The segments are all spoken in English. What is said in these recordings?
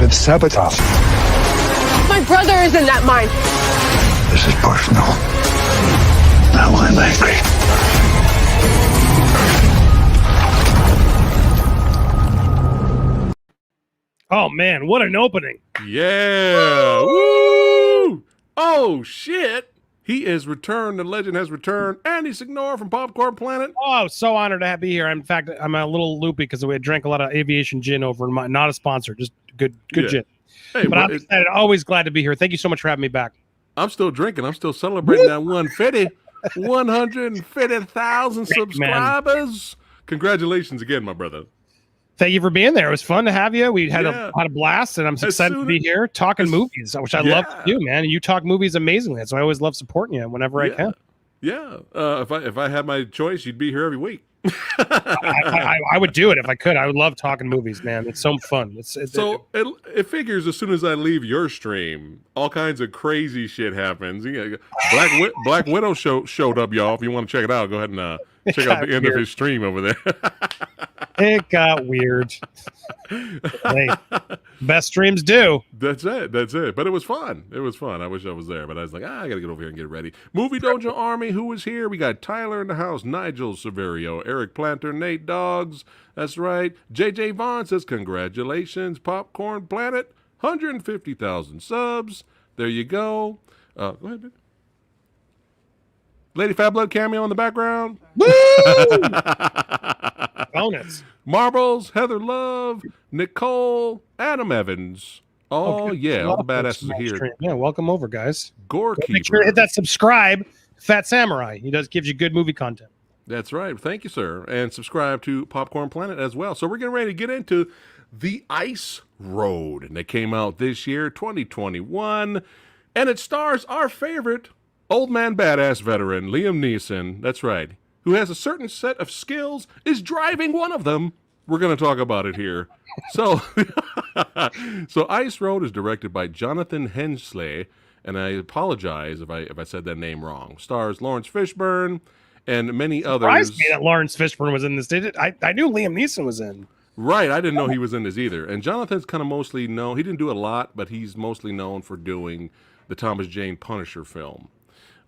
attempted sabotage. My brother is in that mine. This is personal. Now I'm angry. Oh man, what an opening! Yeah. Woo! Oh shit! He is returned. The legend has returned. Andy Signore from Popcorn Planet. Oh, so honored to be here. In fact, I'm a little loopy because we drank a lot of aviation gin over in my, not a sponsor, just good gin. Hey, but I'm excited. Always glad to be here. Thank you so much for having me back. I'm still drinking. I'm still celebrating that 150,000 subscribers. Congratulations again, my brother. Thank you for being there. It was fun to have you. We had a blast, and I'm excited to be here talking movies, which I love to do, man. And you talk movies amazingly, so I always love supporting you whenever I can. Yeah. If I had my choice, you'd be here every week. I would do it if I could. I would love talking movies, man. It's so fun. It figures as soon as I leave your stream, all kinds of crazy shit happens. Black Widow showed up, y'all. If you want to check it out, go ahead and check out the end of his stream over there. It got weird. Hey, best streams do. That's it. But it was fun. I wish I was there, but I was like, I gotta get over here and get ready. Movie Dojo Army, who is here? We got Tyler in the house, Nigel Severio, Eric Planter, Nate Dogs. That's right. JJ Vaughn says, congratulations, Popcorn Planet, 150,000 subs. There you go. Go ahead, baby. Lady Fat Blood cameo in the background. Woo! Bonus. Marbles, Heather Love, Nicole, Adam Evans. Oh, yeah, all the badasses are here. Yeah, welcome over, guys. Gorekeeper. Make sure to hit that subscribe. Phat Samurai. He gives you good movie content. That's right. Thank you, sir. And subscribe to Popcorn Planet as well. So we're getting ready to get into The Ice Road. And it came out this year, 2021. And it stars our favorite old man badass veteran, Liam Neeson. That's right. Who has a certain set of skills, is driving one of them. We're going to talk about it here. So Ice Road is directed by Jonathan Hensley, and I apologize if I said that name wrong. Stars Lawrence Fishburne and many others. Surprised me that Lawrence Fishburne was in this. Did it? I knew Liam Neeson was in. Right, I didn't know he was in this either. And Jonathan's kind of mostly known. He didn't do a lot, but he's mostly known for doing the Thomas Jane Punisher film.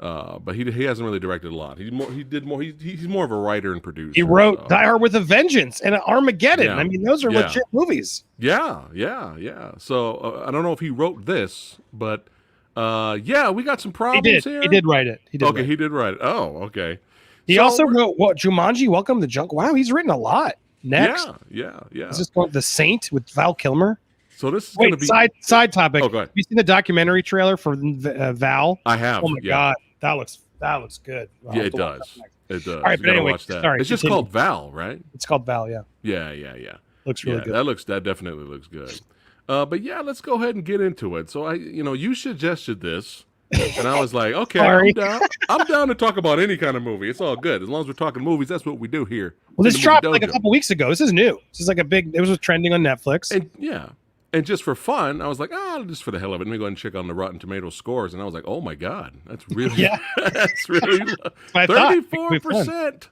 But he hasn't really directed a lot. He's more of a writer and producer. He wrote Die Hard with a Vengeance and Armageddon. Yeah. I mean, those are legit movies. Yeah. So I don't know if he wrote this, but we got some problems here. He did write it. He did write it. Oh, okay. He also wrote Jumanji, Welcome to Jungle. Wow, he's written a lot. Next. Yeah. Is this called The Saint with Val Kilmer? So this is going to be side topic. Oh, go ahead. Have you seen the documentary trailer for Val? I have. Oh my God. That looks good. Yeah, it does. It does. All right, but anyway, sorry. It's just called Val, right? It's called Val, yeah. Yeah. Looks really good. That definitely looks good. But yeah, let's go ahead and get into it. So you suggested this, and I was like, okay, I'm down. I'm down to talk about any kind of movie. It's all good as long as we're talking movies. That's what we do here. Well, this dropped like a couple weeks ago. This is new. This is like it was trending on Netflix. And just for fun, I was like, just for the hell of it, let me go ahead and check on the Rotten Tomatoes scores. And I was like, oh my God, that's really, that's really 34%.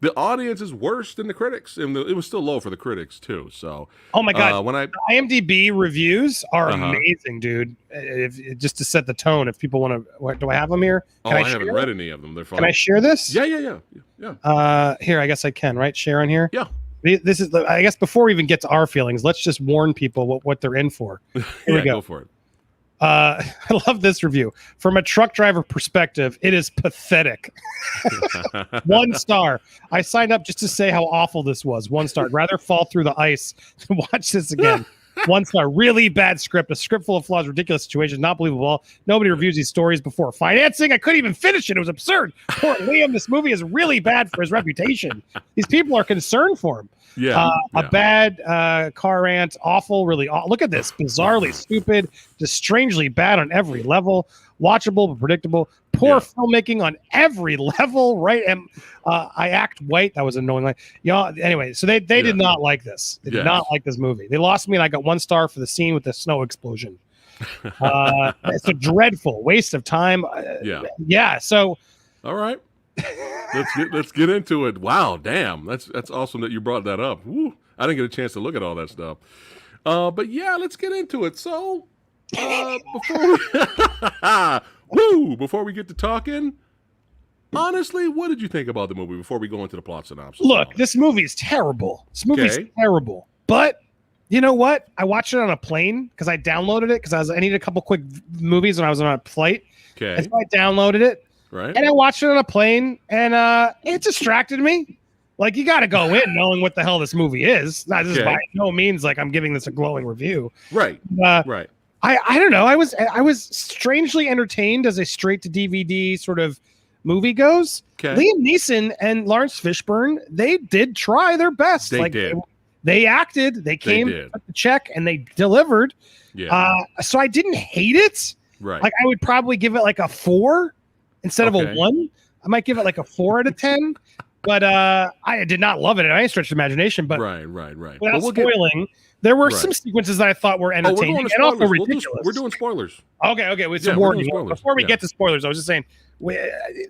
The audience is worse than the critics. And it was still low for the critics too. So, oh my God, the IMDb reviews are amazing, dude. Just to set the tone, if people want to, do I have them here? I haven't read any of them. They're fine. Can I share this? Yeah. Here, I guess I can, right? Share on here? Yeah. This is, I guess, before we even get to our feelings, let's just warn people what they're in for. Here we go. Go for it. I love this review. From a truck driver perspective, it is pathetic. 1 star. I signed up just to say how awful this was. 1 star. I'd rather fall through the ice than watch this again. 1 star. Really bad script. A script full of flaws, ridiculous situations, not believable. Nobody reviews these stories before financing. I couldn't even finish it. It was absurd. Poor Liam. This movie is really bad for his reputation. These people are concerned for him. A bad car rant. Awful. Really. Look at this. Bizarrely stupid. Just strangely bad on every level. Watchable but predictable. Poor filmmaking on every level, right? And I act white. That was annoying. Anyway, so they did not like this. They did not like this movie. They lost me, and I got 1 star for the scene with the snow explosion. It's a dreadful waste of time. So, all right, let's get into it. Wow, damn, that's awesome that you brought that up. Woo. I didn't get a chance to look at all that stuff. But yeah, let's get into it. So, before we get to talking, honestly, what did you think about the movie before we go into the plot synopsis? Look, this movie is terrible. This movie's terrible. But you know what? I watched it on a plane because I downloaded it because I needed a couple quick movies when I was on a flight. Okay. And so I downloaded it. Right. And I watched it on a plane, and it distracted me. Like, you got to go in knowing what the hell this movie is. Not just by no means like I'm giving this a glowing review. Right. Right. I don't know. I was strangely entertained as a straight to DVD sort of movie goes. Okay. Liam Neeson and Lawrence Fishburne, they did try their best. They did. They acted. They came at the check and they delivered. Yeah. So I didn't hate it. Right. Like, I would probably give it like a 4 instead of a 1. I might give it like a 4 out of 10. But I did not love it in any stretch of imagination. But right. without spoiling, there were some sequences that I thought were entertaining and also ridiculous. We're doing spoilers. Okay. With some warning. Before we get to spoilers, I was just saying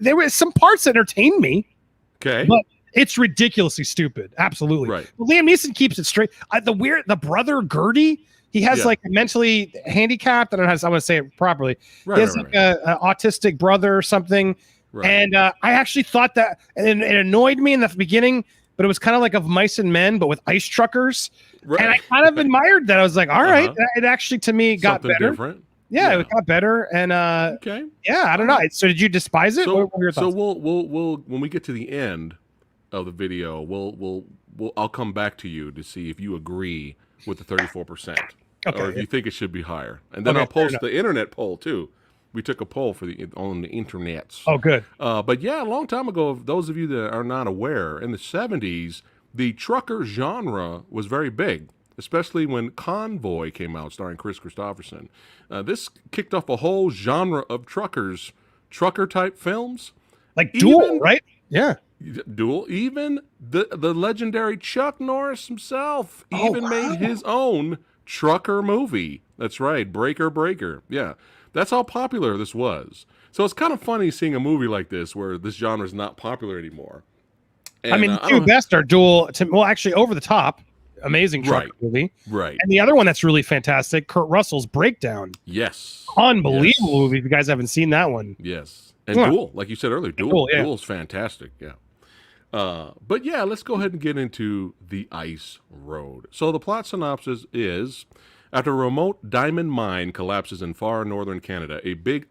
there were some parts that entertained me. Okay. But it's ridiculously stupid. Absolutely. Right. But Liam Neeson keeps it straight. The brother Gertie, he has like a mentally handicapped. I don't know how I want to say it properly. He has like an autistic brother or something. Right. And I actually thought that, and it annoyed me in the beginning, but it was kind of like Of Mice and Men, but with ice truckers. Right. And I kind of admired that. I was like, all right, it actually to me got something better. Different. Yeah, it got better. And I don't know. So did you despise it? So, what were your thoughts? So we'll when we get to the end of the video, I'll come back to you to see if you agree with the 34%, or if you think it should be higher, and then I'll post the internet poll too. We took a poll on the internets. Oh, good. But yeah, a long time ago, those of you that are not aware, in the 70s, the trucker genre was very big, especially when Convoy came out, starring Chris Christopherson. This kicked off a whole genre of trucker-type films. Like Duel, right? Yeah. Duel. Even the legendary Chuck Norris himself made his own trucker movie. That's right, Breaker. Yeah. That's how popular this was. So it's kind of funny seeing a movie like this where this genre is not popular anymore. And, I mean, the two best are Duel. Actually, Over the Top, amazing trucker movie. Right. And the other one that's really fantastic, Kurt Russell's Breakdown. Yes. Unbelievable movie. If you guys haven't seen that one. Yes. And Duel, like you said earlier, Duel's fantastic. Yeah. But yeah, let's go ahead and get into the Ice Road. So the plot synopsis is: after a remote diamond mine collapses in far northern Canada, a big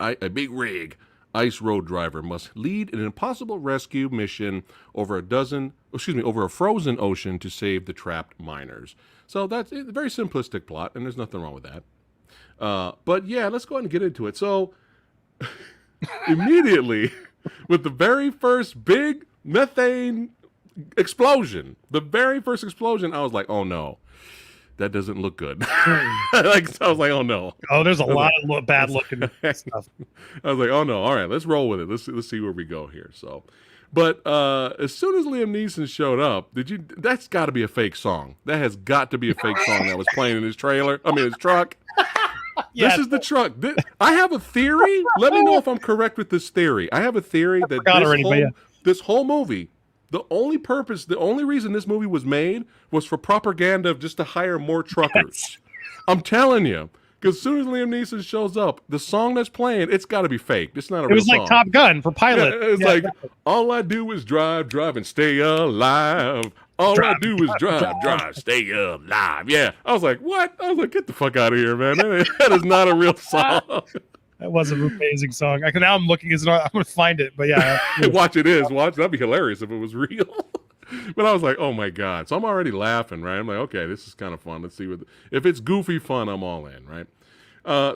rig ice road driver must lead an impossible rescue mission over a frozen ocean to save the trapped miners. So that's a very simplistic plot, and there's nothing wrong with that. But yeah, let's go ahead and get into it. So immediately, with the very first big methane explosion, I was like, oh no. That doesn't look good. I was like, oh no. Oh, there's a lot of bad looking stuff. I was like, oh no. All right, let's roll with it. Let's see where we go here. So, but as soon as Liam Neeson showed up, that's got to be a fake song. That has got to be a fake song that was playing in his truck. This is the truck. I have a theory. Let me know if I'm correct with this theory. I have a theory that this whole movie, the only reason this movie was made was for propaganda, just to hire more truckers. I'm telling you, because as soon as Liam Neeson shows up, the song that's playing, it's got to be fake. It's not a real song. It was like Top Gun for pilot. Yeah, it's like, all I do is drive and stay alive. All I do is drive, stay alive. Yeah. I was like, what? I was like, get the fuck out of here, man. That is not a real song. That was an amazing song. Now I'm looking. I'm going to find it. But yeah. Watch. That'd be hilarious if it was real. But I was like, oh my God. So I'm already laughing, right? I'm like, okay, this is kind of fun. Let's see if it's goofy fun, I'm all in, right?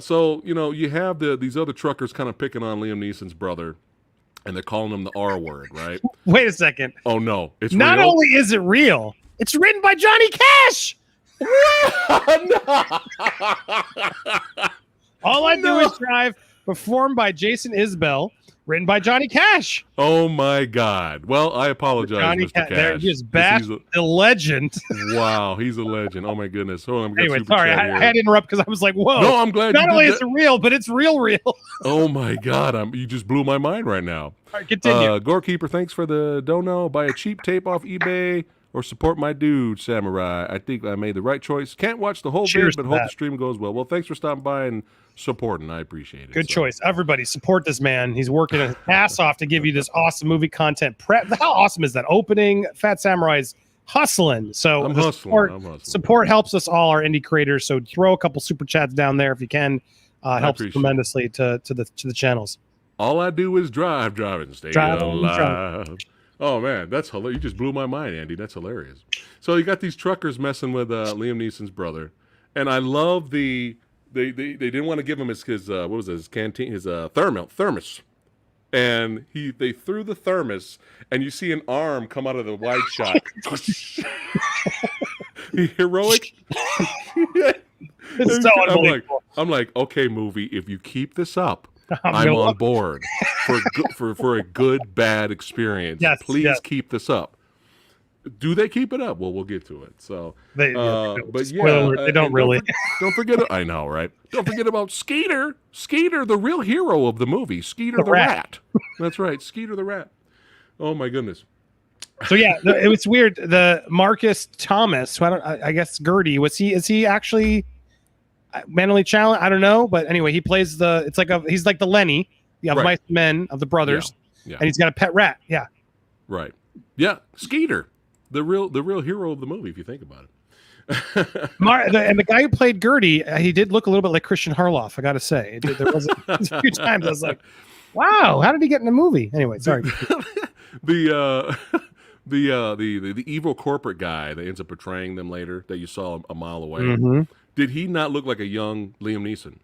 So, you have these other truckers kind of picking on Liam Neeson's brother, and they're calling him the R word, right? Wait a second. Oh no. It's not real? Only is it real, it's written by Johnny Cash. All I Do Is Drive, performed by Jason Isbell, written by Johnny Cash. Oh my God! Well, I apologize, Mr. Cash. There he is, the legend. Wow, he's a legend. Oh my goodness. Hold on, anyway, sorry, I had to interrupt because I was like, "Whoa!" No, I'm glad. Not only is it real, but it's real. Oh my God! You just blew my mind right now. All right, continue. Gorekeeper, thanks for the dono. Buy a cheap tape off eBay. or support my dude, Samurai. I think I made the right choice. Can't watch the whole Cheers vid, but to hope that. the stream goes well. Well, thanks for stopping by and supporting. I appreciate it. Good So, choice. Everybody support this man. He's working his ass off to give you this awesome movie content. How awesome is that opening? Phat Samurai's hustling. So I'm the hustling. support helps us all, our indie creators. So throw a couple super chats down there if you can. Helps appreciate tremendously to the channels. All I do is drive and stay alive. Oh man, that's hilarious! You just blew my mind, Andy. That's hilarious. So you got these truckers messing with Liam Neeson's brother, and I love they didn't want to give him his what was it, his canteen, his thermos, and they threw the thermos, and you see an arm come out of the wide shot. Heroic. It's so unbelievable. I'm like, okay, movie, if you keep this up, I'm on board for a good bad experience. Yes, Please keep this up. Do they keep it up? Well, we'll get to it. So, but spoiler alert, they don't really. Don't forget. I know, right? Don't forget about Skeeter. Skeeter, the real hero of the movie. Skeeter the rat. That's right, Skeeter the rat. Oh my goodness. So yeah, it was weird. The Marcus Thomas, who I guess Gertie, is he actually mentally challenged? I don't know, but anyway, he plays he's like the Lenny of Mice and Men of the brothers, and he's got a pet rat. Yeah, right. Yeah, Skeeter, the real hero of the movie, if you think about it. And the guy who played Gertie, he did look a little bit like Christian Harloff. I got to say, there was a few times I was like, "Wow, how did he get in the movie?" Anyway, sorry. The evil corporate guy that ends up betraying them later that you saw a mile away. Mm-hmm. Did he not look like a young Liam Neeson?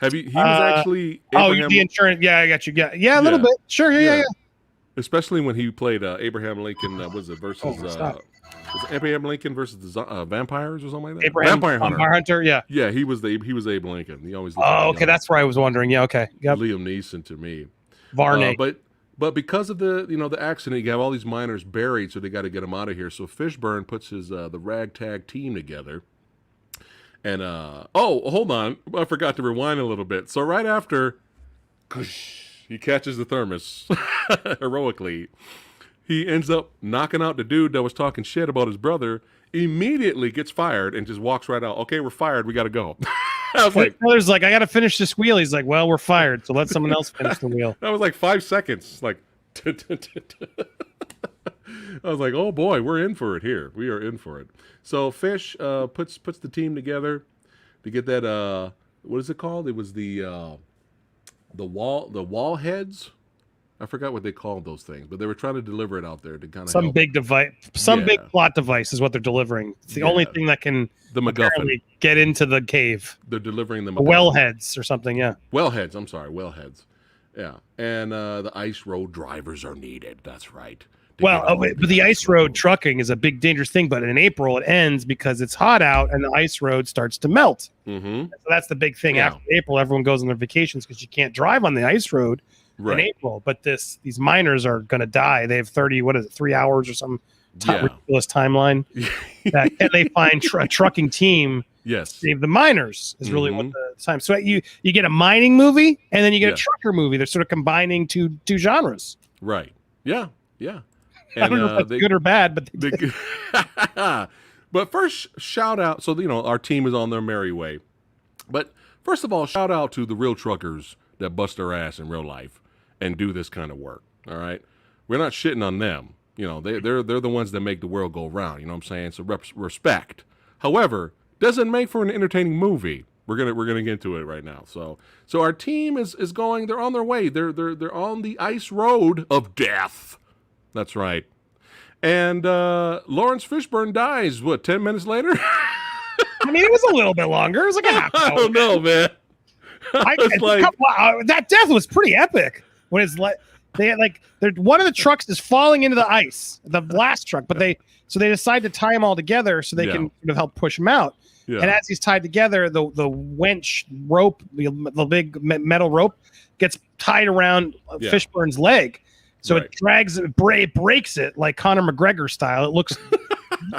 He was actually Abraham, the insurance. Yeah, I got you. Yeah, a little bit. Sure. Yeah. Especially when he played Abraham Lincoln. Was it versus was it Abraham Lincoln versus the vampires or something like that? Vampire Hunter. Yeah. Yeah, he was Abe Lincoln. He always. Okay, that's where I was wondering. Yeah. Okay. Yep. Liam Neeson to me. Varney. But because of the accident, you have all these miners buried, so they got to get them out of here. So Fishburne puts his the ragtag team together. And hold on, I forgot to rewind a little bit. So right after he catches the thermos heroically, he ends up knocking out the dude that was talking shit about his brother. Immediately gets fired and just walks right out. Okay, we're fired. We got to go. I was like, brother's like, I got to finish this wheel. He's like, well, we're fired, so let someone else finish the wheel. That was like 5 seconds. Like, I was like, oh boy, we're in for it here. We are in for it. So Fish puts the team together to get that. What is it called? It was the wall heads. I forgot what they called those things, but they were trying to deliver it out there to kind of big device, big plot device is what they're delivering. It's the only thing that can get into the cave. They're delivering them wellheads or something. Yeah, wellheads. I'm sorry, wellheads. Yeah, and the ice road drivers are needed. That's right. Well, but the ice road trucking is a big dangerous thing. But in April, it ends because it's hot out and the ice road starts to melt. Mm-hmm. So that's the big thing. Yeah. After April, everyone goes on their vacations because you can't drive on the ice road in April. But these miners are going to die. They have 3 hours or some ridiculous timeline. Can they find a trucking team? Yes, save the miners is really what the time. So you get a mining movie and then you get a trucker movie. They're sort of combining two genres. Right. Yeah. Yeah. And, I don't know if that's good or bad, but but first, shout out. So our team is on their merry way. But first of all, shout out to the real truckers that bust their ass in real life and do this kind of work. All right, we're not shitting on them. They're the ones that make the world go round. You know what I'm saying? So respect. However, doesn't make for an entertaining movie. We're gonna get into it right now. So our team is going. They're on their way. They're on the ice road of death. That's right. And Lawrence Fishburne dies, 10 minutes later? I mean, it was a little bit longer. It was like a half hour. I don't know, man. That death was pretty epic. When it's one of the trucks is falling into the ice, the last truck, but they decide to tie them all together so they can sort of help push him out. Yeah. And as he's tied together, the winch rope, the big metal rope, gets tied around Fishburne's leg. So it drags it, breaks it like Conor McGregor style. It looks,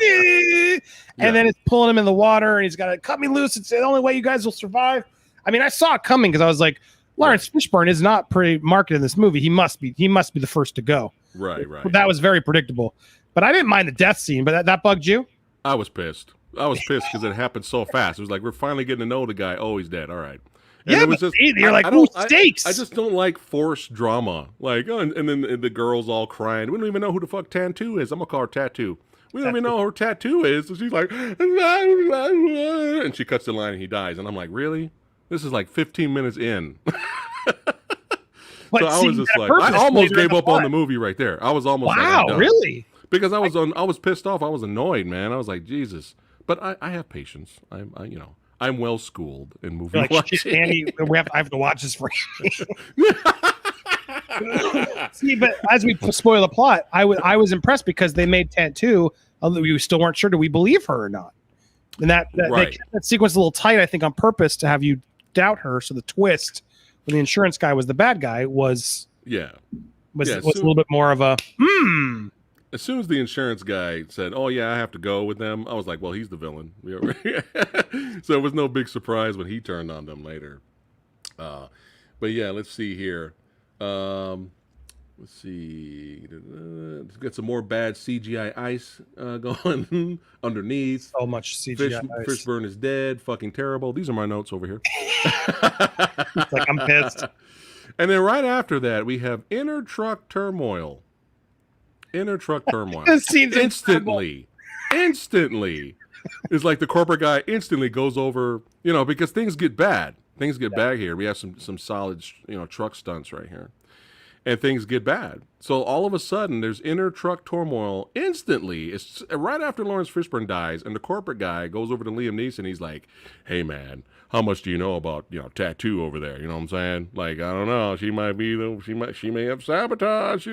and then it's pulling him in the water, and he's got to cut me loose. It's the only way you guys will survive. I mean, I saw it coming because I was like, Lawrence Fishburne is not pretty marketed in this movie. He must be the first to go. Right. That was very predictable. But I didn't mind the death scene, but that bugged you? I was pissed. I was pissed because it happened so fast. It was like we're finally getting to know the guy. Oh, he's dead. All right. And Yeah, it was but just, you're like, I ooh, don't, stakes. I just don't like forced drama. Like, oh, and then the girls all crying. We don't even know who the fuck Tattoo is. I'm gonna call her Tattoo. We don't even know who her tattoo is. So she's like, and she cuts the line and he dies. And I'm like, really? This is like 15 minutes in. So I was just like, I almost gave up on the movie right there. I was almost like, I'm done. Really? Because I was pissed off. I was annoyed, man. I was like, Jesus. But I have patience. I'm well schooled in movie watching. Andy, I have to watch this for you. See, but as we spoil the plot, I was impressed because they made Tattoo. Although we still weren't sure, do we believe her or not? And that right. they kept that sequence a little tight, I think, on purpose to have you doubt her. So the twist when the insurance guy was the bad guy was a little bit more of a As soon as the insurance guy said, "Oh yeah, I have to go with them," I was like, "Well, he's the villain." So it was no big surprise when he turned on them later. But yeah, let's see here. Let's see. Let's get some more bad CGI ice going underneath. So much CGI ice. Fishburne is dead. Fucking terrible. These are my notes over here. Like, I'm pissed. And then right after that, we have inner truck turmoil. Inner truck turmoil. Instantly. It's like the corporate guy instantly goes over, because things get bad. Things get bad here. We have some solid, truck stunts right here. And things get bad. So all of a sudden, there's inner truck turmoil instantly. It's right after Lawrence Fishburne dies, and the corporate guy goes over to Liam Neeson. He's like, "Hey man, how much do you know about Tattoo over there? You know what I'm saying? Like, I don't know. She may have sabotage.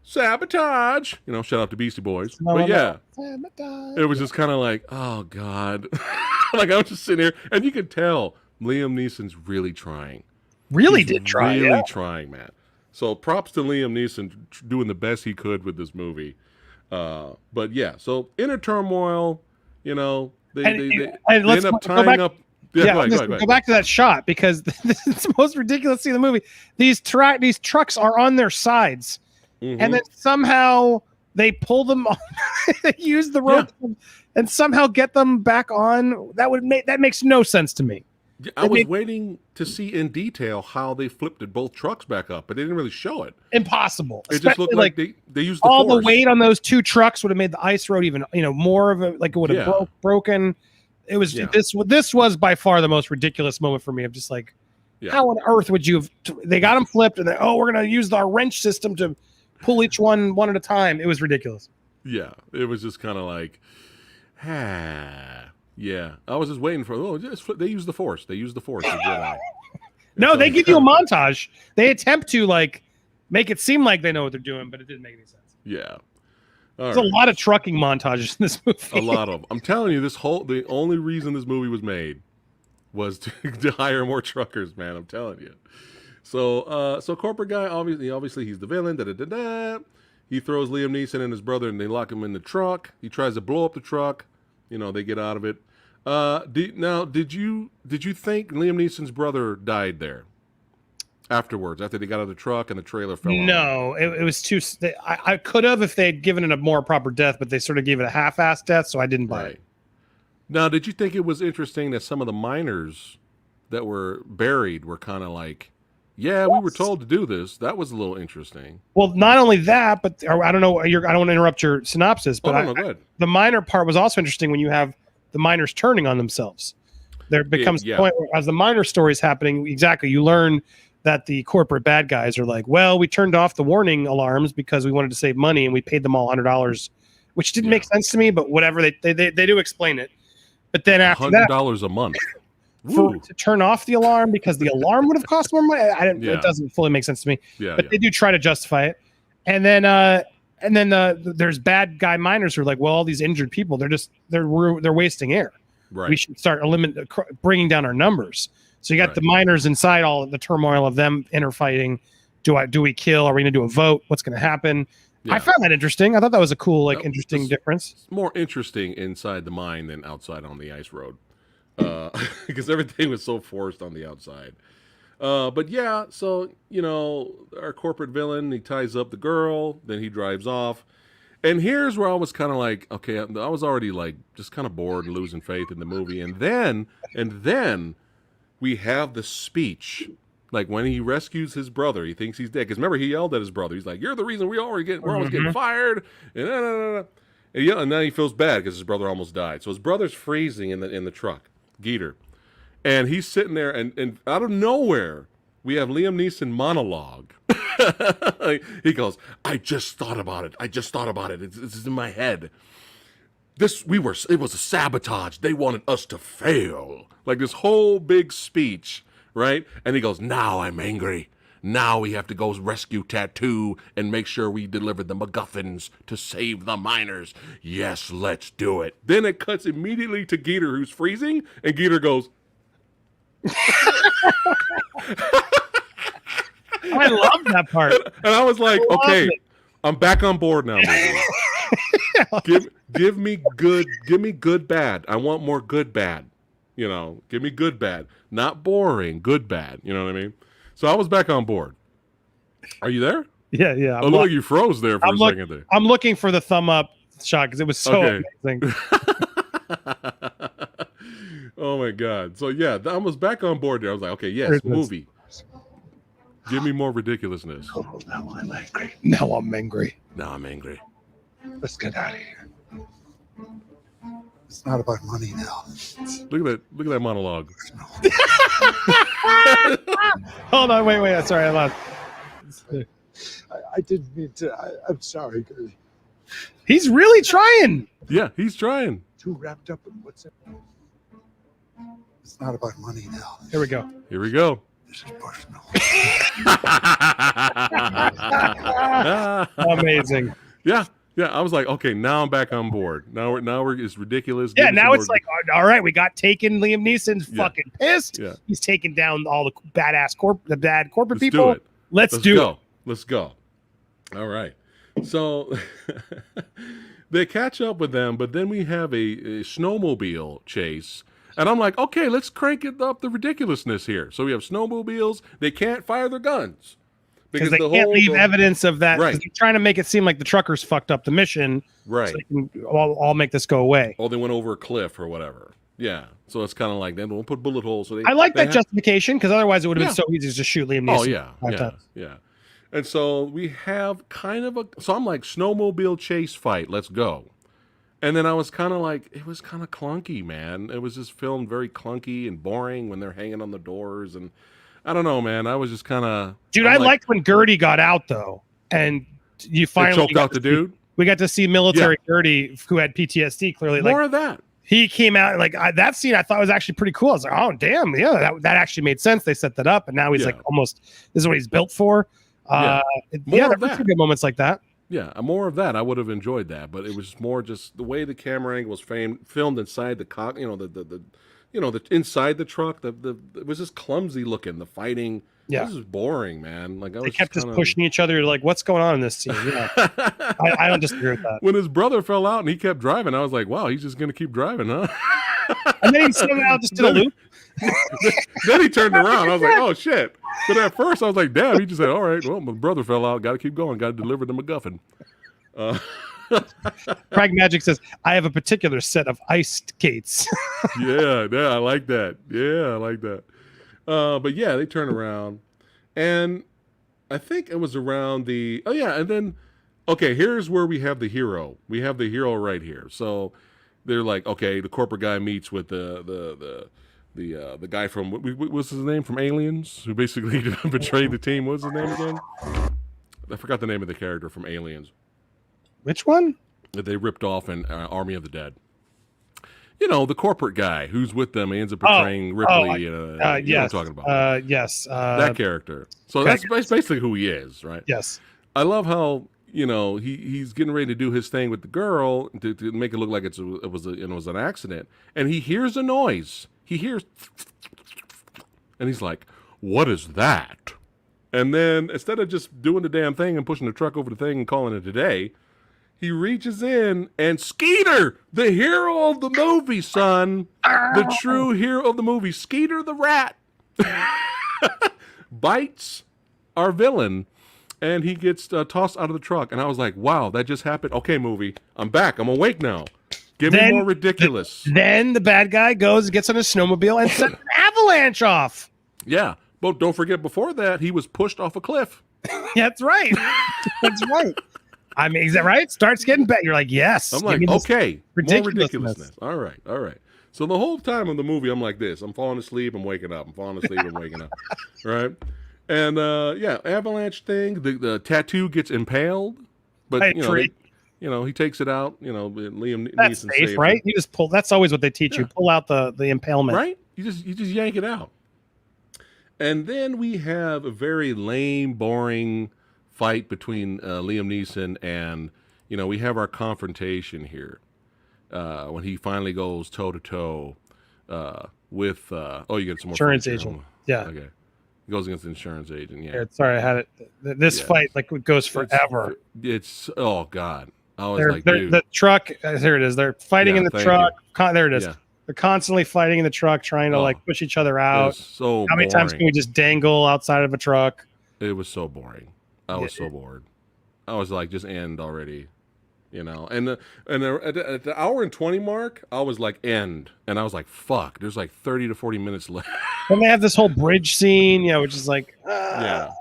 Sabotage. Shout out to Beastie Boys. But yeah, it was just kind of like, oh god, like I was just sitting here, and you could tell Liam Neeson's really trying. Really did try. Really trying, man. So props to Liam Neeson doing the best he could with this movie. But yeah, so inner turmoil, they end up tying up. Yeah, go back to that shot because this is the most ridiculous scene in the movie. These trucks are on their sides, and then somehow they pull them on, they use the rope and somehow get them back on. That makes no sense to me. I was waiting to see in detail how they flipped both trucks back up, but they didn't really show it. Impossible. It just looked like they used the all force. The weight on those two trucks would have made the ice road even more of a it would have broken. It was this was by far the most ridiculous moment for me of just like how on earth would you have they got them flipped and we're gonna use our wrench system to pull each one at a time. It was ridiculous. Yeah, it was just kind of like yeah, I was just waiting for. They use the force. They use the force. No, they give you a montage. They attempt to make it seem like they know what they're doing, but it didn't make any sense. Yeah, there's a lot of trucking montages in this movie. A lot of them. I'm telling you, the only reason this movie was made was to hire more truckers, man. I'm telling you. So corporate guy, obviously he's the villain. He throws Liam Neeson and his brother, and they lock him in the truck. He tries to blow up the truck. They get out of it. Did you think Liam Neeson's brother died there afterwards, after they got out of the truck and the trailer fell on? No, it was too. I could have if they'd given it a more proper death, but they sort of gave it a half-assed death, so I didn't buy it. Now, did you think it was interesting that some of the miners that were buried were kind of like, yeah, we were told to do this? That was a little interesting. Well, not only that, but I don't know. I don't want to interrupt your synopsis, but go ahead. The miner part was also interesting when you have the miners turning on themselves. There becomes the point where, as the miner story is happening, you learn that the corporate bad guys are like, well, we turned off the warning alarms because we wanted to save money, and we paid them all $100, which didn't make sense to me, but whatever. They do explain it. But then after $100 a month. To turn off the alarm because the alarm would have cost more money. It doesn't fully make sense to me. But they do try to justify it. And then there's bad guy miners who are like, well, all these injured people, they're wasting air. Right. We should start bringing down our numbers. So you got the miners inside all of the turmoil of them interfighting. Do we kill? Are we going to do a vote? What's going to happen? Yeah. I found that interesting. I thought that was a cool, interesting difference. It's more interesting inside the mine than outside on the ice road. Because everything was so forced on the outside. But yeah, so, our corporate villain, he ties up the girl, then he drives off. And here's where I was kind of like, okay, I was already like just kind of bored and losing faith in the movie. And then we have the speech. Like when he rescues his brother, he thinks he's dead. Because remember, he yelled at his brother. He's like, "You're the reason we're always getting fired." And now he feels bad because his brother almost died. So his brother's freezing in the truck, Geeter, and he's sitting there, and out of nowhere, we have Liam Neeson monologue. He goes, "I just thought about it. It's in my head. It was a sabotage. They wanted us to fail." Like this whole big speech, right? And he goes, "Now I'm angry. Now we have to go rescue Tattoo and make sure we deliver the MacGuffins to save the miners. Yes, let's do it." Then it cuts immediately to Geeter, who's freezing, and Geeter goes, I love that part. and I was like, okay, I'm back on board now, baby. Give me good, bad. I want more good, bad. Give me good, bad. Not boring, good, bad. You know what I mean? So I was back on board. Are you there? Yeah. Oh, look, you froze there for a second there. I'm looking for the thumb up shot because it was so amazing. Oh my God. So yeah, I was back on board there. I was like, okay, yes, movie. Give me more ridiculousness. Oh, now I'm angry. Now I'm angry. Let's get out of here. It's not about money now. Look at that monologue. Hold on, wait. Sorry, I lost. I didn't mean to. I'm sorry, girlie. He's really trying. Yeah, he's trying. Too wrapped up in what's it. It's not about money now. Here we go. This is personal. Amazing. Yeah. I was like, okay, now I'm back on board. Now we're it's ridiculous. Yeah, now it's like, all right, we got taken. Liam Neeson's fucking pissed. Yeah. He's taking down all the bad corporate people. Do it. Let's do it. Let's go. All right. So they catch up with them, but then we have a snowmobile chase. And I'm like, okay, let's crank it up the ridiculousness here. So we have snowmobiles. They can't fire their guns. Because they can't leave evidence of that. Right. They're trying to make it seem like the truckers fucked up the mission. Right. So they can all make this go away. Oh, they went over a cliff or whatever. Yeah. So it's kind of like, then we'll put bullet holes. So I like that justification because otherwise it would have been so easy to just shoot Liam Neeson. Oh, yeah. And so we have kind of so I'm like, snowmobile chase fight. Let's go. And then I was kind of like, it was kind of clunky, man. It was just filmed very clunky and boring when they're hanging on the doors. And I don't know, man. I was just kind of... Dude, I liked when Gertie got out, though. And you finally... choked out the dude? We got to see military Gertie, who had PTSD, clearly. More of that. He came out, like, that scene I thought was actually pretty cool. I was like, oh, damn. Yeah, that actually made sense. They set that up. And now he's like almost... This is what he's built for. There were some good moments like that. Yeah, more of that. I would have enjoyed that, but it was more just the way the camera angle was filmed inside the the inside the truck. It was just clumsy looking. The fighting, this is boring, man. Like they kept just pushing each other. Like, what's going on in this scene? Yeah, I don't disagree with that. When his brother fell out and he kept driving, I was like, wow, he's just gonna keep driving, huh? And then he somehow just did a loop. Then he turned around. I was like, oh shit. But at first I was like, damn, he just said, all right, well, my brother fell out, gotta keep going, gotta deliver the MacGuffin. Prag Magic says, I have a particular set of ice skates. yeah, I like that. But yeah, they turn around. And I think it was around and then here's where we have the hero. We have the hero right here. So they're like, okay, the corporate guy meets with the guy from what's his name from Aliens, who basically betrayed the team. What's his name again? I forgot the name of the character from Aliens. Which one? That they ripped off in Army of the Dead. The corporate guy who's with them. He ends up betraying Ripley. You know what I'm talking about. Yes. That character. So that's basically who he is, right? Yes. I love how he's getting ready to do his thing with the girl to make it look like it was an accident, and he hears a noise. He hears, and he's like, "What is that?" And then instead of just doing the damn thing and pushing the truck over the thing and calling it a day, he reaches in and Skeeter, the hero of the movie, son, the true hero of the movie, Skeeter the rat, bites our villain and he gets tossed out of the truck. And I was like, wow, that just happened. Okay, movie, I'm back. I'm awake now. Give me more ridiculous. Then the bad guy goes and gets on a snowmobile and sets an avalanche off. Yeah, but don't forget, before that, he was pushed off a cliff. That's right. That's right. I mean, is that right? Starts getting better. You're like, yes. I'm like, okay, more ridiculousness. ridiculousness. All right. So the whole time of the movie, I'm like this. I'm falling asleep. I'm waking up. I'm falling asleep. I'm waking up. Right? And yeah, avalanche thing. The tattoo gets impaled, but he takes it out. Liam That's Neeson safe, right? It. You just pull. That's always what they teach you. Pull out the impalement. Right? You just yank it out. And then we have a very lame, boring fight between Liam Neeson and, we have our confrontation here when he finally goes toe to toe with you get some more insurance agent. Yeah. Okay. He goes against the insurance agent. Yeah. Sorry, I had it. This fight goes forever. It's oh god. I was the truck. Here it is. They're fighting in the truck. There it is. Yeah. They're constantly fighting in the truck, trying to push each other out. So how many times can we just dangle outside of a truck? It was so boring. I was so bored. I was like, just end already, And at the hour and 20 mark, I was like, end, and I was like, fuck. There's like 30 to 40 minutes left. And they have this whole bridge scene, which is like, yeah.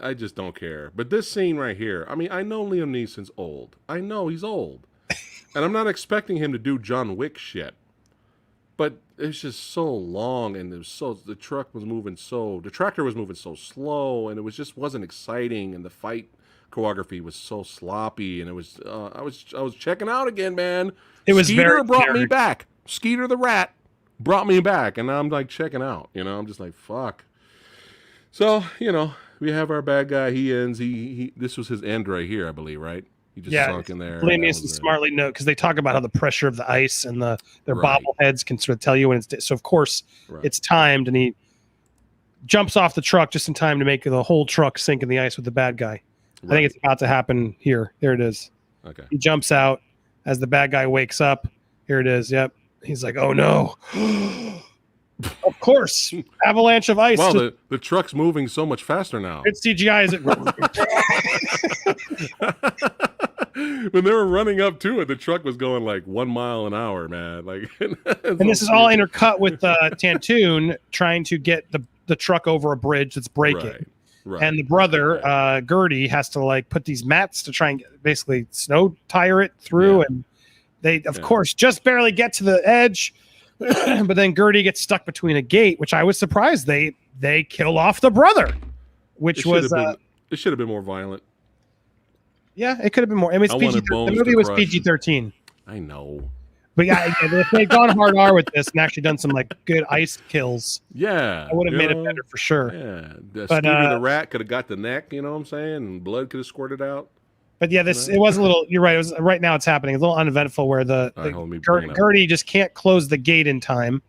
I just don't care. But this scene right here, I mean, I know Liam Neeson's old. I know he's old, and I'm not expecting him to do John Wick shit. But it's just so long, and the tractor was moving so slow, and it wasn't exciting, and the fight choreography was so sloppy, and it was I was checking out again, man. It was Skeeter brought me back. Skeeter the rat brought me back, and I'm like checking out. I'm just like fuck. So we have our bad guy. He ends. He this was his end right here, I believe, right? He just sunk in there. Liam Neeson smartly note because they talk about how the pressure of the ice and their bobbleheads can sort of tell you when it's. So of course it's timed, and he jumps off the truck just in time to make the whole truck sink in the ice with the bad guy. I think it's about to happen here. There it is. Okay. He jumps out as the bad guy wakes up. Here it is. Yep. He's like, oh no. Of course. Avalanche of ice. Well, the truck's moving so much faster now. It's CGI, is it? When they were running up to it, the truck was going like 1 mile an hour, man. Like, and this is all intercut with Tantoon trying to get the truck over a bridge that's breaking. Right. And the brother, Gertie, has to put these mats to try and basically snow tire it through. Yeah. And they, of course, just barely get to the edge. But then Gertie gets stuck between a gate, which I was surprised they kill off the brother, which it should have been more violent. Yeah, it could have been more. I mean, the movie was PG-13. I know. But yeah, if they'd gone hard R with this and actually done some good ice kills, I would have made it better for sure. Yeah, Skeeter the rat could have got the neck, you know what I'm saying, and blood could have squirted out. But yeah, it was a little. You're right. It was right now. It's happening. It's a little uneventful where Gertie just can't close the gate in time.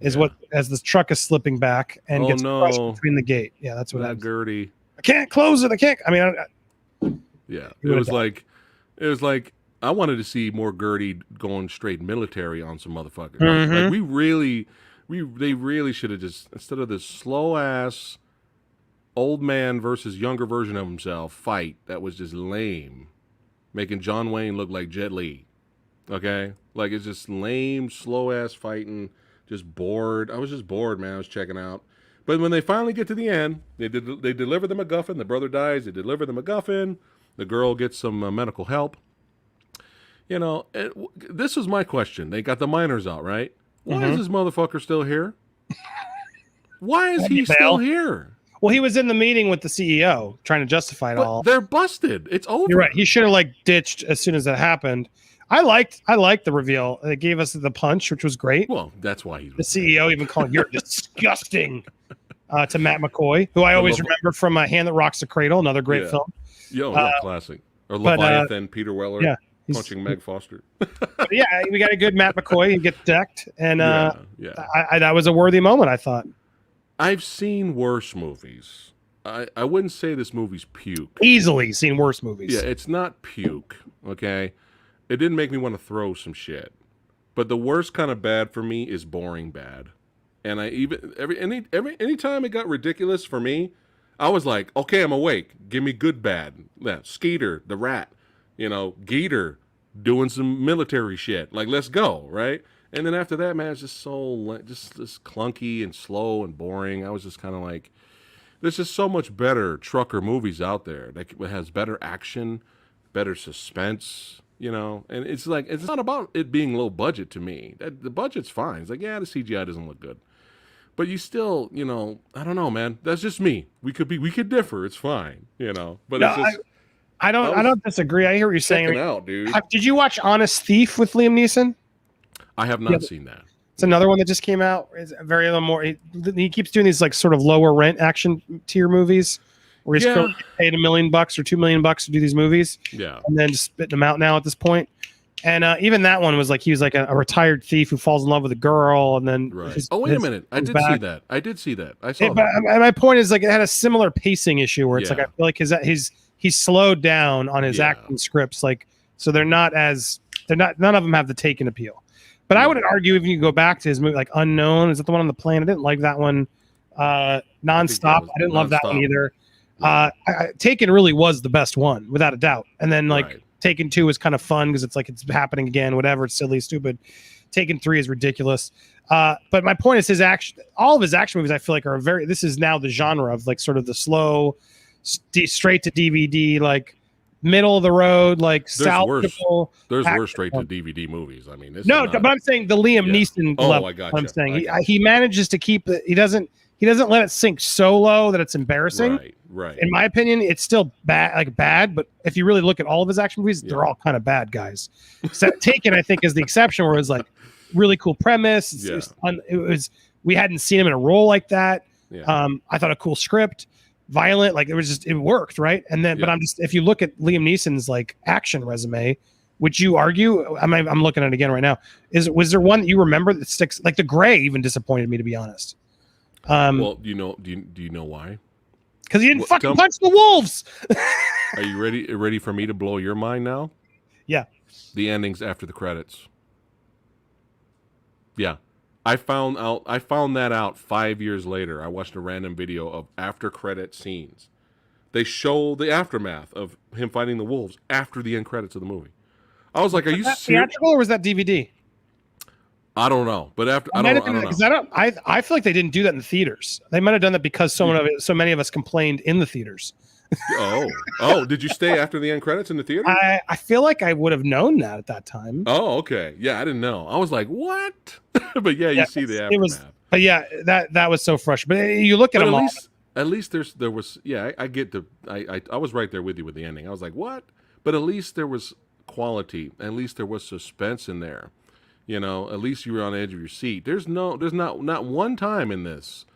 As the truck is slipping back and gets crushed between the gate. Yeah, that's what happened. Gertie. I can't close it. I can't. I mean, it was like. I wanted to see more Gertie going straight military on some motherfuckers. Mm-hmm. They really should have just, instead of this slow ass old man versus younger version of himself fight that was just lame, making John Wayne look like Jet Li. Okay, it's just lame, slow ass fighting. Just bored. I was just bored, man. I was checking out. But when they finally get to the end, they deliver the MacGuffin. The brother dies. They deliver the MacGuffin. The girl gets some medical help. This was my question. They got the miners out, right? Why is this motherfucker still here? Why is he still here? Well, he was in the meeting with the CEO trying to justify it all. They're busted. It's over. You're right. He should have ditched as soon as that happened. I liked the reveal. They gave us the punch, which was great. Well, that's why he was the CEO even calling you're disgusting to Matt McCoy, who I always remember from Hand That Rocks the Cradle, another great film. Classic. Or Leviathan, Peter Weller. Yeah. Punching Meg Foster. We got a good Matt McCoy. He gets decked, and that was a worthy moment, I thought. I've seen worse movies. I wouldn't say this movie's puke. Easily seen worse movies. Yeah, it's not puke. Okay, it didn't make me want to throw some shit. But the worst kind of bad for me is boring bad. And I even any time it got ridiculous for me, I was like, okay, I'm awake. Give me good, bad. Yeah, Skeeter, the rat. Gator doing some military shit. Like, let's go, right? And then after that, man, it's just just clunky and slow and boring. I was just kind of like, there's just so much better trucker movies out there that has better action, better suspense, and it's like, it's not about it being low budget to me. The budget's fine. It's like, yeah, the CGI doesn't look good. But you still, I don't know, man. That's just me. We could differ. It's fine, But No, it's just, I don't disagree. I hear what you're saying. out, dude. Did you watch Honest Thief with Liam Neeson? I have not seen that. It's another one that just came out. It's very little more. He keeps doing these like sort of lower rent action tier movies where he's paid $1 million or $2 million to do these movies. Yeah. And then just spitting them out now at this point. And even that one was like, he was like a retired thief who falls in love with a girl. And then, right. Wait a minute. I did see that. I saw that. But my point is like, it had a similar pacing issue where it's like, I feel like he's slowed down on his acting scripts. Like, so none of them have the Taken appeal. But I would argue if you go back to his movie, like Unknown, is that the one on the plane? I didn't like that one. Nonstop, I didn't love that one either. Taken really was the best one, without a doubt. And then Taken 2 is kind of fun because it's like it's happening again, whatever. It's silly, stupid. Taken 3 is ridiculous. But my point is all of his action movies, I feel like this is now the genre of like sort of the slow, straight to DVD, like middle of the road, like salvageable. There's worse straight to DVD movies. I mean, but I'm saying the Liam Neeson level. I got you. I'm saying he manages to keep it. He doesn't let it sink so low that it's embarrassing. Right. In my opinion, it's still bad. But if you really look at all of his action movies, they're all kind of bad guys. So Taken, I think, is the exception where it's like really cool premise. We hadn't seen him in a role like that. Yeah. I thought a cool script. Violent, like it worked, right? And then, but if you look at Liam Neeson's like action resume, would you argue? I'm looking at it again right now. Was there one that you remember that sticks? Like The Gray even disappointed me, to be honest. Well, do you know why? Because he didn't fucking punch the wolves. Are you ready for me to blow your mind now? Yeah. The endings after the credits. Yeah. I found that out 5 years later. I watched a random video of after credit scenes. They show the aftermath of him fighting the wolves after the end credits of the movie. I was like, "Are you serious?" Theatrical or was that DVD? I don't know, but I don't know. I feel like they didn't do that in the theaters. They might have done that because so many of us complained in the theaters. Did you stay after the end credits in the theater? I feel like I would have known that at that time. Oh, okay. Yeah, I didn't know. I was like, what? But you see the aftermath. But yeah, that was so frustrating. But you look at them all. At least there was. Yeah, I get I was right there with you with the ending. I was like, what? But at least there was quality. At least there was suspense in there. At least you were on the edge of your seat. There's not one time in this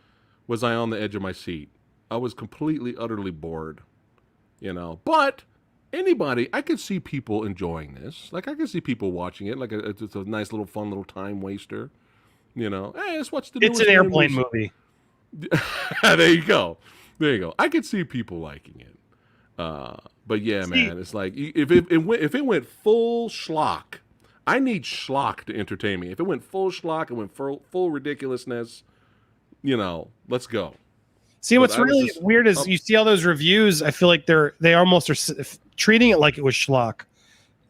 was I on the edge of my seat. I was completely, utterly bored, But anybody, I could see people enjoying this. Like, I could see people watching it. Like, it's a nice little fun little time waster. Hey, let's watch the. It's an airplane movie. There you go. I could see people liking it. But yeah, man, it's like if it went full schlock, I need schlock to entertain me. If it went full schlock, it went full ridiculousness. Let's go. See, what's really weird is you see all those reviews. I feel like they almost are treating it like it was schlock,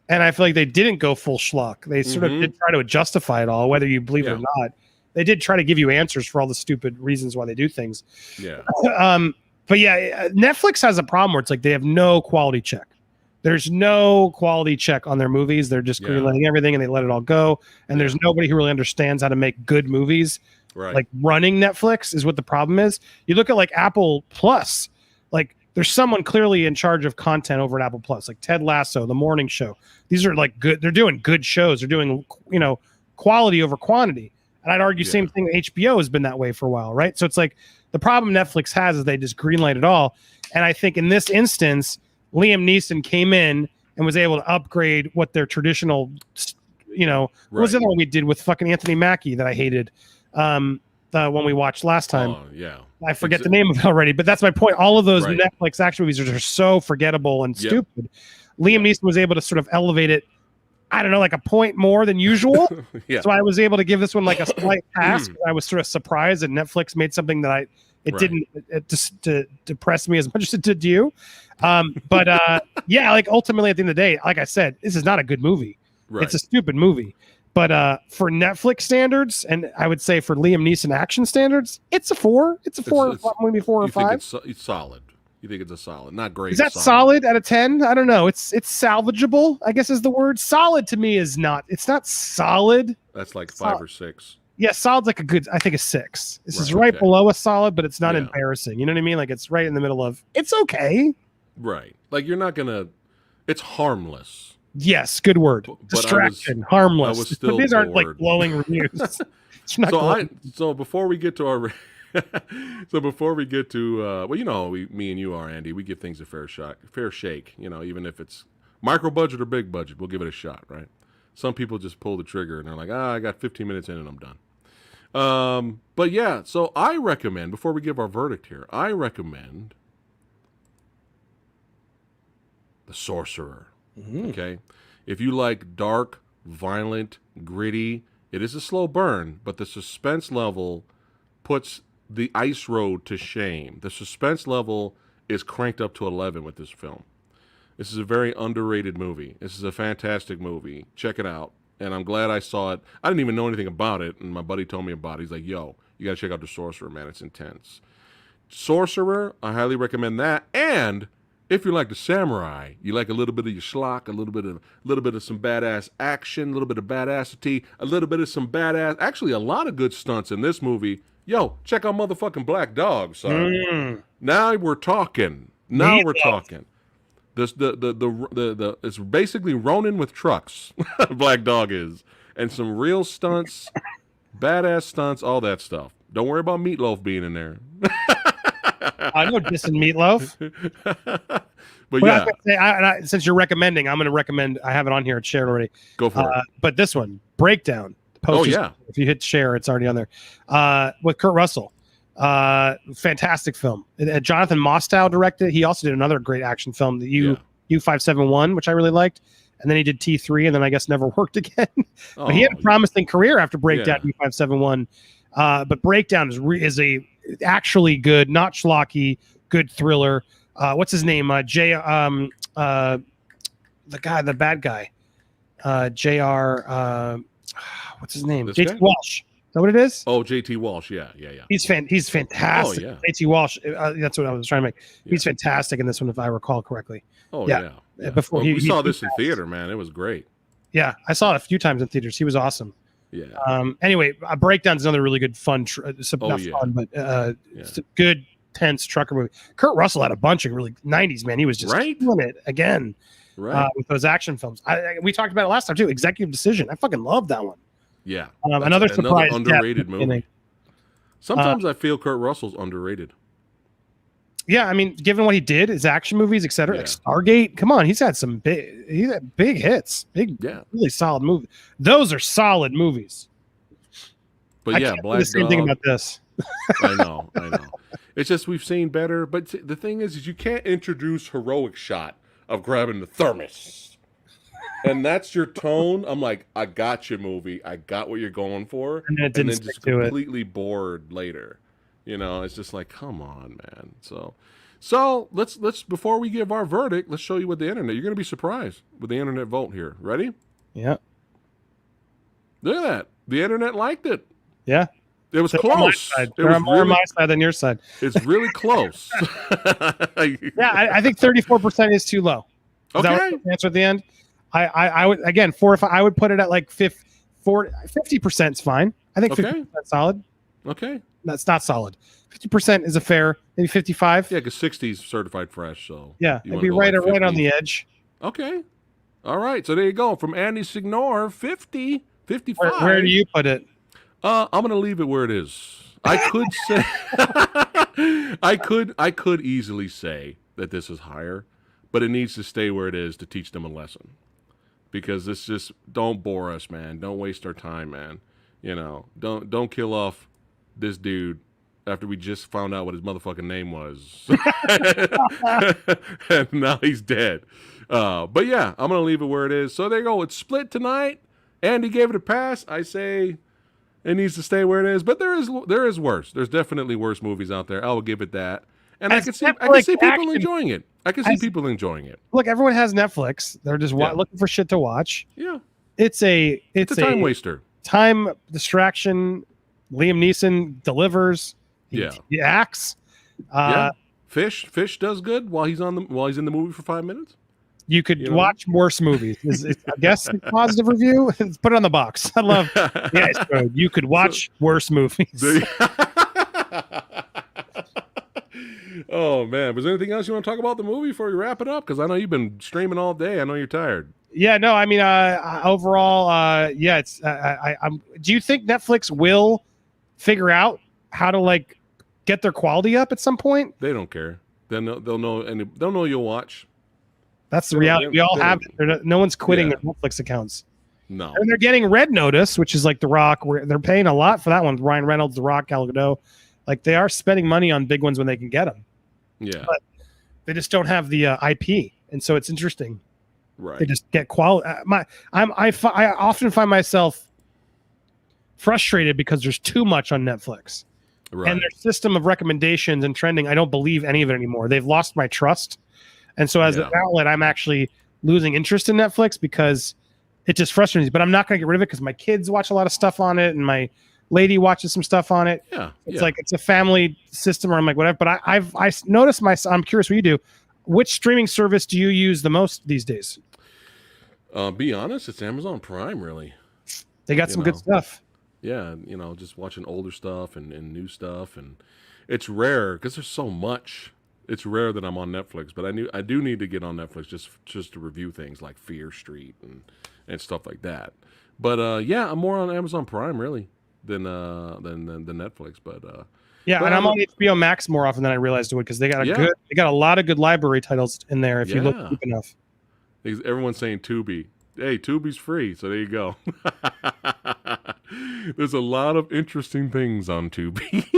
and I feel like they didn't go full schlock. They sort of did try to justify it all, whether you believe it or not. They did try to give you answers for all the stupid reasons why they do things. Yeah. But yeah, Netflix has a problem where it's like they have no quality check. There's no quality check on their movies. They're just greenlighting everything and they let it all go. And there's nobody who really understands how to make good movies. Right. Like running Netflix is what the problem is. You look at like Apple Plus, like there's someone clearly in charge of content over at Apple Plus, like Ted Lasso, The Morning Show. These are like good. They're doing good shows. They're doing, quality over quantity. And I'd argue same thing. HBO has been that way for a while, right? So it's like the problem Netflix has is they just greenlight it all. And I think in this instance, Liam Neeson came in and was able to upgrade what their traditional, what was the other one we did with fucking Anthony Mackie that I hated when we watched last time? Oh, yeah. I forget the name of it already, but that's my point. All of those Netflix action movies are so forgettable and stupid. Liam Neeson was able to sort of elevate it, I don't know, like a point more than usual. So I was able to give this one like a slight pass. I was sort of surprised that Netflix made something that It Right. didn't to depress me as much as it did you. But yeah, like ultimately at the end of the day, like I said, this is not a good movie. Right. It's a stupid movie. But for Netflix standards, and I would say for Liam Neeson action standards, it's a 4. It's a 4, maybe 4 or You think 5. it's solid. You think it's a solid, not great. Is that solid out of 10? I don't know. It's salvageable, I guess is the word. Solid to me is not. It's not solid. That's like 5 or 6. Yeah, solid's like a good, I think a 6. This is Right, right okay. below a solid, but it's not Yeah. embarrassing. You know what I mean? Like it's right in the middle of, it's okay. Right. Like you're not gonna. It's harmless. Yes, good word. But Distraction, harmless. I was still These aren't like bored. glowing reviews. It's not glowing. So before we get to our well, you know, me and you are, Andy, we give things a fair shake, you know, even if it's micro budget or big budget, we'll give it a shot, right? Some people just pull the trigger and they're like, I got 15 minutes in and I'm done. But yeah, so I recommend, before we give our verdict here, I recommend The Sorcerer. Okay, if you like dark, violent, gritty, it is a slow burn, but the suspense level puts the Ice Road to shame. The suspense level is cranked up to 11 with this film. This is a very underrated movie. This is a fantastic movie. Check it out. And I'm glad I saw it. I didn't even know anything about it, and my buddy told me about it. He's like, yo, you got to check out The Sorcerer, man. It's intense. Sorcerer, I highly recommend that. And if you like the samurai, you like a little bit of your schlock, a little bit of some badass action, a little bit of badassity, a little bit of some badass, actually a lot of good stunts in this movie. Yo, check out motherfucking Black Dog, son. Now we're talking. We're talking. It's basically Ronin with trucks. Black Dog is, and some real stunts, badass stunts, all that stuff. Don't worry about Meatloaf being in there. I know distant Meatloaf. But I yeah, was gonna say, since you're recommending, I'm going to recommend. I have it on here. It's shared already. go for it. But this one, Breakdown. The poster's- yeah. If you hit share, it's already on there. With Kurt Russell. Fantastic film. Jonathan Mostow directed. He also did another great action film, the U571, which I really liked. And then he did T3, and then I guess never worked again. But he had a promising career after Breakdown, U571. But Breakdown is a actually good, not schlocky, good thriller. What's his name? The bad guy. JR. What's his name? This JT guy? Walsh. Is that what it is? Oh, JT Walsh. Yeah. He's fantastic. Oh, yeah. JT Walsh. That's what I was trying to make. He's fantastic in this one, if I recall correctly. Oh, Yeah. yeah. Before we saw he this in theater, man. It was great. Yeah, I saw it a few times in theaters. He was awesome. Yeah. Anyway, Breakdown's another really good fun, not yeah. fun, but it's a good, tense trucker movie. Kurt Russell had a bunch of really 90s, man. He was just killing it again with those action films. We talked about it last time, too. Executive Decision. I fucking love that one. Yeah. Another surprise. Underrated movie. Sometimes I feel Kurt Russell's underrated. Yeah, I mean, given what he did, his action movies, etc., like Stargate. Come on, he's had big hits, really solid movies. Those are solid movies. But I yeah, can't Black do the same Dog, thing about this. I know. It's just we've seen better. But the thing is you can't introduce heroic shot of grabbing the thermos, and that's your tone. I'm like, I got you, movie. I got what you're going for, and then just completely bored later. You know, it's just like, come on, man. So let's before we give our verdict, let's show you what the internet. You're going to be surprised with the internet vote here. Ready? Yeah. Look at that. The internet liked it. Yeah. It was close. They're more on my side than your side. It's really close. Yeah, I think 34% is too low. Is that what the answer at the end? I would, again, 4 or 5. I would put it at like 50% is fine. I think 50% is solid. Okay. That's not solid. 50% is a fair, maybe 55. Yeah, because 60 is certified fresh. So yeah, it'd be right on the edge. Okay. All right. So there you go. From Andy Signor, 50, 55. Where do you put it? I'm going to leave it where it is. I could say, I could easily say that this is higher, but it needs to stay where it is to teach them a lesson. Because this just, don't bore us, man. Don't waste our time, man. You know, don't kill off this dude after we just found out what his motherfucking name was. And now he's dead. But yeah, I'm going to leave it where it is. So there you go. It's split tonight. Andy gave it a pass. I say It needs to stay where it is. But there is worse. There's definitely worse movies out there. I will give it that. And I can see people enjoying it. I can see people enjoying it. Look, everyone has Netflix. They're just looking for shit to watch. Yeah. It's a time waster. Time distraction. Liam Neeson delivers. He acts. Fish does good while he's in the movie for 5 minutes. You could watch worse movies. I guess a positive review. Put it on the box. I love. Yes, bro. You could watch worse movies. Oh man, was there anything else you want to talk about the movie before we wrap it up? Because I know you've been streaming all day. I know you're tired. Yeah, no, I mean, overall, it's. Do you think Netflix will figure out how to get their quality up at some point? They don't care. They'll know, and they'll know you'll watch. That's the reality. We all have it. No one's quitting their Netflix accounts. No, and they're getting Red Notice, which is like The Rock. Where they're paying a lot for that one. Ryan Reynolds, The Rock, Gal Gadot. They are spending money on big ones when they can get them. Yeah, but they just don't have the IP, and so it's interesting. Right. They just get quality. I often find myself frustrated because there's too much on Netflix, and their system of recommendations and trending. I don't believe any of it anymore. They've lost my trust, and so as an outlet, I'm actually losing interest in Netflix because it just frustrates me. But I'm not going to get rid of it because my kids watch a lot of stuff on it, and my lady watches some stuff on it. It's a family system, or I'm like whatever. But I noticed I'm curious what you do. Which streaming service do you use the most these days? Be honest, it's Amazon Prime. Really, they got some good stuff. Yeah, just watching older stuff and new stuff, and it's rare because there's so much. It's rare that I'm on Netflix, but I do need to get on Netflix just to review things like Fear Street and stuff like that. But I'm more on Amazon Prime really than Netflix. But and I'm on HBO Max more often than I realized it would because they got a lot of good library titles in there if you look deep enough. Everyone's saying Tubi. Hey, Tubi's free, so there you go. There's a lot of interesting things on Tubi.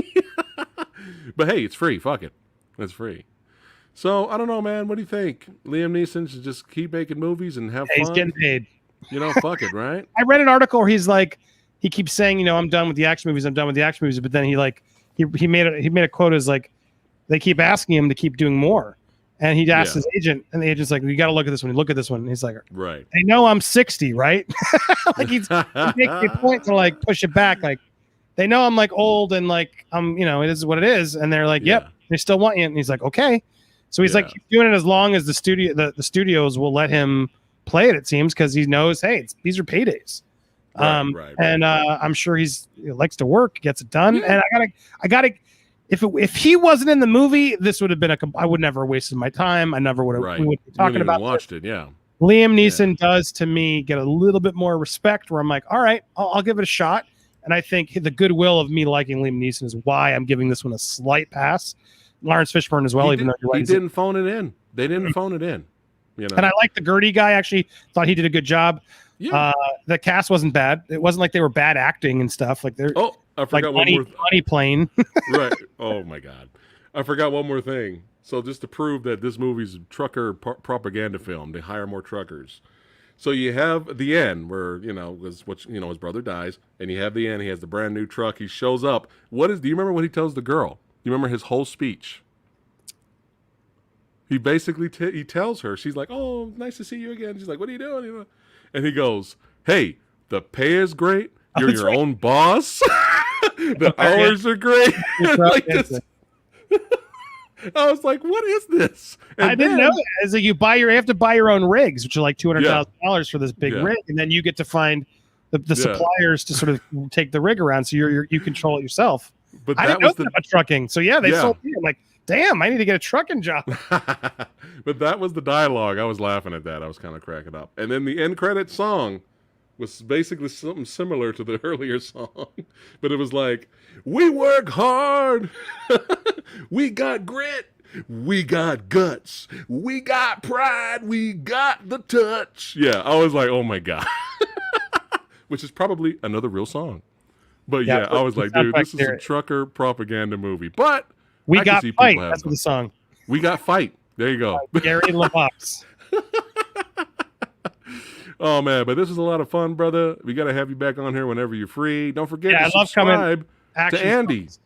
But hey, it's free. Fuck it. It's free. So, I don't know, man. What do you think? Liam Neeson should just keep making movies and have fun? He's getting paid. Fuck it, right? I read an article where he's like, he keeps saying, I'm done with the action movies. I'm done with the action movies. But then he made a quote as like, they keep asking him to keep doing more. And he asked his agent, and the agent's like, "You got to look at this one. Look at this one." And he's like, "Right. They know I'm 60, right?" He's making a point to push it back. They know I'm old and I'm it is what it is. And they're like, "Yep, they still want you." And he's like, "Okay." So he's keep doing it as long as the studios will let him play it. It seems because he knows, hey, these are paydays. Right. And I'm sure he likes to work, gets it done. And I gotta. If he wasn't in the movie, this would have been I would never have wasted my time. I never would have. Right. We would be talking about watched it. Yeah. Liam Neeson does to me get a little bit more respect. Where I'm like, all right, I'll give it a shot. And I think the goodwill of me liking Liam Neeson is why I'm giving this one a slight pass. Lawrence Fishburne as well, even though you're right. He didn't phone it in. They didn't phone it in. And I like the Gertie guy. Actually, thought he did a good job. Yeah. The cast wasn't bad. It wasn't like they were bad acting and stuff. I forgot one more. Money plane. Right. Oh my God. I forgot one more thing. So just to prove that this movie's a trucker propaganda film, they hire more truckers. So you have the end where his brother dies, and you have the end. He has the brand new truck. He shows up. Do you remember what he tells the girl? Do you remember his whole speech? He basically he tells her. She's like, "Oh, nice to see you again." She's like, "What are you doing?" And he goes, "Hey, the pay is great. You're your own boss. The hours are great." I was like, "What is this?" And I didn't know that. It's like you have to buy your own rigs, which are like $200,000 for this big rig, and then you get to find the suppliers to sort of take the rig around, so you control it yourself. But I didn't know that about trucking. So they sold me. I'm like, damn, I need to get a trucking job. But that was the dialogue. I was laughing at that. I was kind of cracking up. And then the end credit song was basically something similar to the earlier song. But it was like, we work hard. We got grit. We got guts. We got pride. We got the touch. Yeah, I was like, oh my God. Which is probably another real song. But I was like, dude, this is a trucker propaganda movie. But we got fight. That's the song. We got fight. There you go. Gary LaVox. Oh man, but this is a lot of fun, brother. We got to have you back on here whenever you're free. Don't forget to I love coming. subscribe to Andy. Films.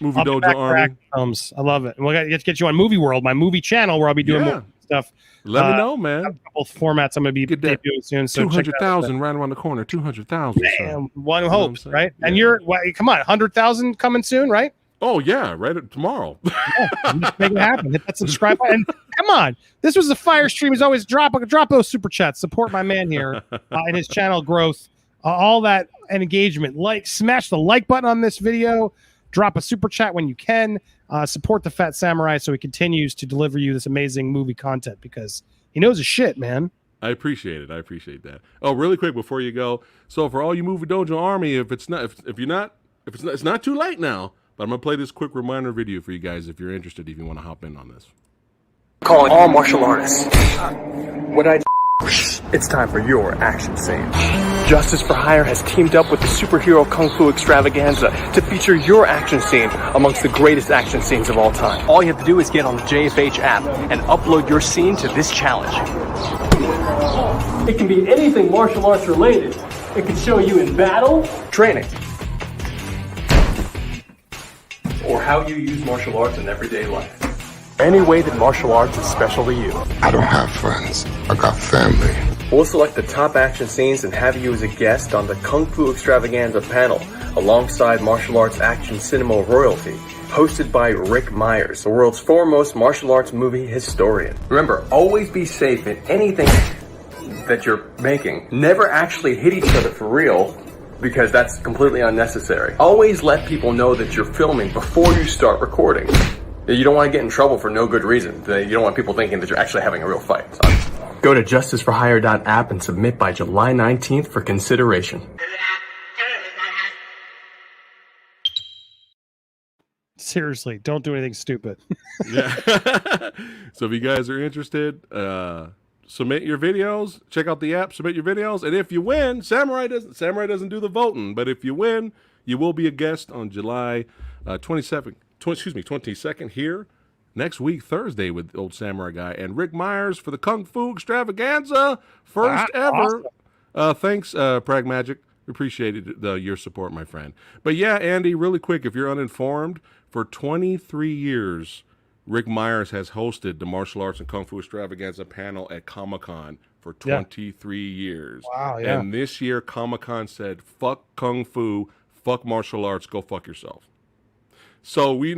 Movie I'll be Dojo back for Army. action films. I love it. And we'll get you on Movie World, my movie channel, where I'll be doing more stuff. Let me know, I have man. a couple of formats I'm going to be debuting soon. So 200,000 right around the corner. 200,000. One hopes, right? Yeah. And you're come on, 100,000 coming soon, right? Oh yeah, right tomorrow. Make it happen. Hit that subscribe button. Come on, this was a fire stream. As always, drop those super chats. Support my man here and his channel growth. All that and engagement. Smash the like button on this video. Drop a super chat when you can. Support the Phat Samurai so he continues to deliver you this amazing movie content because he knows his shit, man. I appreciate it. I appreciate that. Oh, really quick before you go. So for all you Movie Dojo Army, it's not too late now. But I'm gonna play this quick reminder video for you guys if you're interested. If you want to hop in on this. Calling all martial artists. It's time for your action scene. Justice for Hire has teamed up with the superhero Kung Fu Extravaganza to feature your action scene amongst the greatest action scenes of all time. All you have to do is get on the JFH app and upload your scene to this challenge. It can be anything martial arts related. It can show you in battle, Training. Or how you use martial arts in everyday life. Any way that martial arts is special to you. I don't have friends. I got family. We'll select the top action scenes and have you as a guest on the Kung Fu Extravaganza panel, alongside martial arts action cinema royalty, hosted by Rick Myers, the world's foremost martial arts movie historian. Remember, always be safe in anything that you're making. Never actually hit each other for real, because that's completely unnecessary. Always let people know that you're filming before you start recording. You don't want to get in trouble for no good reason. You don't want people thinking that you're actually having a real fight. So go to justiceforhire.app and submit by July 19th for consideration. Seriously, don't do anything stupid. Yeah. So if you guys are interested, submit your videos. Check out the app. Submit your videos, and if you win, Samurai doesn't do the voting. But if you win, you will be a guest on July 22nd here next week, Thursday, with old Samurai Guy and Rick Myers for the Kung Fu Extravaganza, first ever. Awesome. Thanks, Pragmagic. Appreciated your support, my friend. But yeah, Andy, really quick, if you're uninformed, for 23 years, Rick Myers has hosted the Martial Arts and Kung Fu Extravaganza panel at Comic-Con for 23 years. Wow, yeah. And this year, Comic-Con said, fuck Kung Fu, fuck martial arts, go fuck yourself. So wait.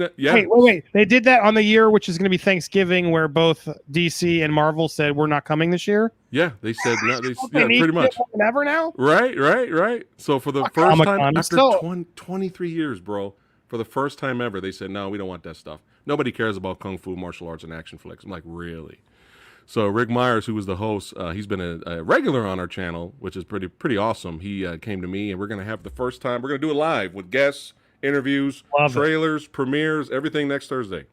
They did that on the year, which is going to be Thanksgiving, where both DC and Marvel said we're not coming this year. Yeah, they said no. Pretty much. Never now. Right. So for the first time after 23 years, bro, for the first time ever, they said no, we don't want that stuff. Nobody cares about kung fu, martial arts, and action flicks. I'm like, really? So Rick Myers, who was the host, he's been a regular on our channel, which is pretty awesome. He came to me, and we're gonna have the first time. We're gonna do it live with guests. Interviews, trailers, premieres, everything next Thursday.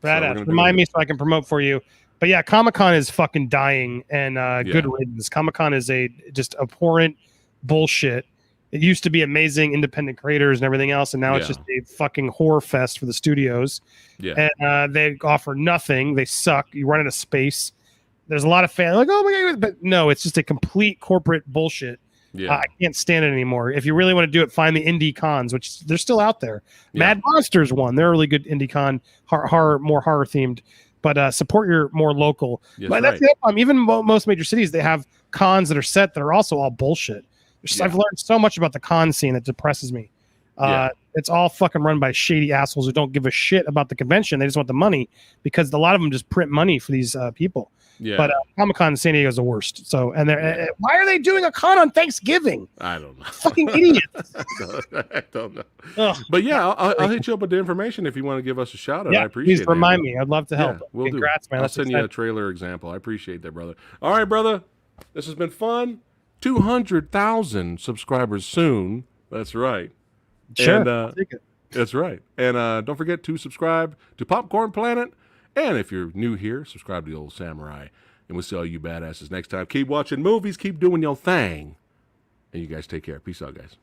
Badass. So remind me so I can promote for you. But yeah, Comic-Con is fucking dying, and good riddance. Comic-Con is just abhorrent bullshit. It used to be amazing independent creators and everything else, and now it's just a fucking horror fest for the studios. Yeah. And they offer nothing. They suck. You run out of space. There's a lot of fans like, oh my God, but no, it's just a complete corporate bullshit. Yeah. I can't stand it anymore. If you really want to do it, find the indie cons, which they're still out there. Yeah. Mad Monsters won. They're a really good indie con, more horror themed. But support your more local. Yes, but that's it. Even most major cities, they have cons that are set that are also all bullshit. I've learned so much about the con scene that depresses me. It's all fucking run by shady assholes who don't give a shit about the convention. They just want the money because a lot of them just print money for these people. Yeah. But Comic-Con in San Diego is the worst. So, and why are they doing a con on Thanksgiving? I don't know. Fucking idiots. I don't know. Ugh. But yeah, I'll hit you up with the information if you want to give us a shout out. Yeah, I appreciate it. Please remind me. I'd love to help. Yeah, we'll Congrats, man. I'll send you a trailer example. I appreciate that, brother. All right, brother. This has been fun. 200,000 subscribers soon. That's right. Sure. And, that's right. And don't forget to subscribe to Popcorn Planet. And if you're new here, subscribe to the old Samurai. And we'll see all you badasses next time. Keep watching movies. Keep doing your thing. And you guys take care. Peace out, guys.